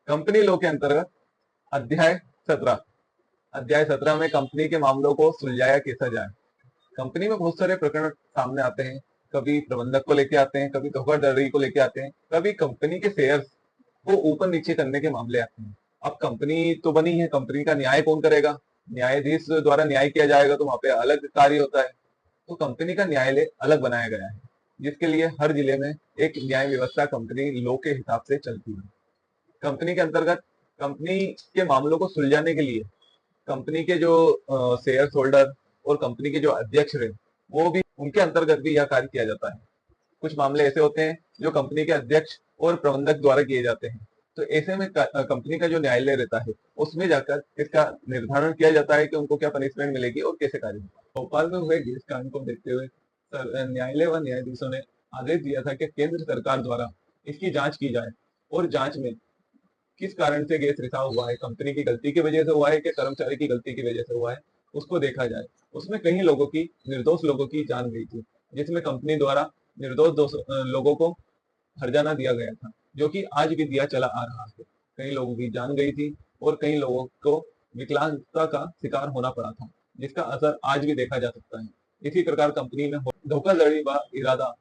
Company law के अंतर्गत अध्याय 17 में कंपनी के मामलों को सुलझाया कैसा जाए। कंपनी में बहुत सारे प्रकरण सामने आते हैं। कभी प्रबंधक को लेके आते हैं, कभी धोखाधड़ी को लेके आते हैं, कभी कंपनी के शेयर्स को ऊपर नीचे करने के मामले आते हैं। अब कंपनी तो बनी है, कंपनी का न्याय कौन करेगा? न्यायाधीश द्वारा न्याय किया जाएगा, तो वहां पे अलग कार्य होता है। तो कंपनी का न्यायालय अलग बनाया गया है, जिसके लिए हर जिले में एक न्याय व्यवस्था कंपनी लॉ के हिसाब से चलती है। कंपनी के अंतर्गत कंपनी के मामलों को सुलझाने के लिए कंपनी के जो शेयर होल्डर और कंपनी के जो अध्यक्ष रहे, वो भी उनके अंतर्गत भी यह कार्य किया जाता है। कुछ मामले ऐसे होते हैं जो कंपनी के अध्यक्ष और प्रबंधक द्वारा किए जाते हैं। तो ऐसे में कंपनी का जो न्यायालय रहता है, उसमें जाकर इसका निर्धारण किया जाता है कि उनको क्या पनिशमेंट मिलेगी और कैसे कार्य होगा। भोपाल में हुए गैस कांड को देखते हुए न्यायालय व न्यायाधीशों ने आदेश दिया था कि केंद्र सरकार द्वारा इसकी जांच की जाए और जांच में किस कारण से गैस रिसाव हुआ है, कंपनी की गलती की वजह से हुआ है कि कर्मचारी की गलती की वजह से हुआ है, उसको देखा जाए। उसमें कई लोगों की, निर्दोष लोगों की जान गई थी, जिसमें कंपनी द्वारा निर्दोष लोगों को हर्जाना दिया गया था, जो कि आज भी दिया चला आ रहा है। कई लोगों की जान गई थी और कई लोगों को विकलांगता का शिकार होना पड़ा था, जिसका असर आज भी देखा जा सकता है। इसी प्रकार कंपनी में धोखाधड़ी का इरादा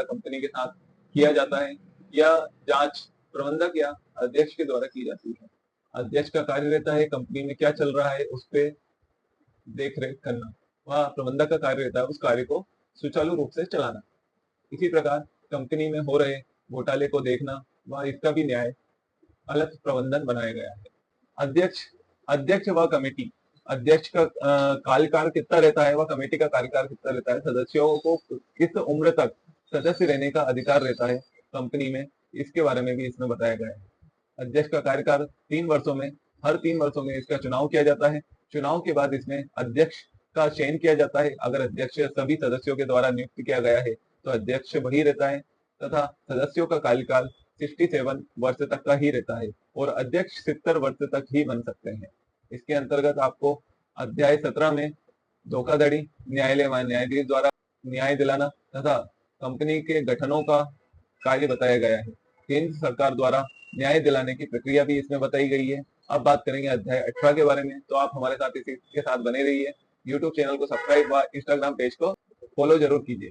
कंपनी के साथ किया जाता है। यह जांच प्रबंधक या अध्यक्ष के द्वारा की जाती है। अध्यक्ष का कार्य रहता है कंपनी में क्या चल रहा है उस पर देख रेख करना, वह प्रबंधक का कार्य रहता है उस कार्य को सुचारू रूप से चलाना। इसी प्रकार कंपनी में हो रहे घोटाले को देखना व इसका भी न्याय अलग प्रबंधन बनाया गया है। अध्यक्ष अध्यक्ष व कमेटी, अध्यक्ष का कार्यकाल कितना रहता है, वह कमेटी का कार्यकाल कितना रहता है, सदस्यों को किस उम्र तक सदस्य रहने का अधिकार रहता है कंपनी में, इसके बारे में भी इसमें बताया गया है। अध्यक्ष का कार्यकाल 3 वर्षों में, हर 3 वर्षों में इसका चुनाव किया जाता है। चुनाव के बाद इसमें अध्यक्ष का चयन किया जाता है। अगर अध्यक्ष सभी सदस्यों के द्वारा नियुक्त किया गया है तो अध्यक्ष वही रहता है, तथा सदस्यों का कार्यकाल 67 वर्ष तक का ही रहता है और अध्यक्ष 70 वर्ष तक ही बन सकते हैं। इसके अंतर्गत आपको अध्याय 17 में धोखाधड़ी, न्यायालय व न्यायाधीश द्वारा न्याय दिलाना तथा कंपनी के गठनों का कार्य बताया गया है। केंद्र सरकार द्वारा न्याय दिलाने की प्रक्रिया भी इसमें बताई गई है। अब बात करेंगे अध्याय 18 के बारे में, तो आप हमारे साथ इसी के साथ बने रहिए। यूट्यूब चैनल को सब्सक्राइब व इंस्टाग्राम पेज को फॉलो जरूर कीजिए।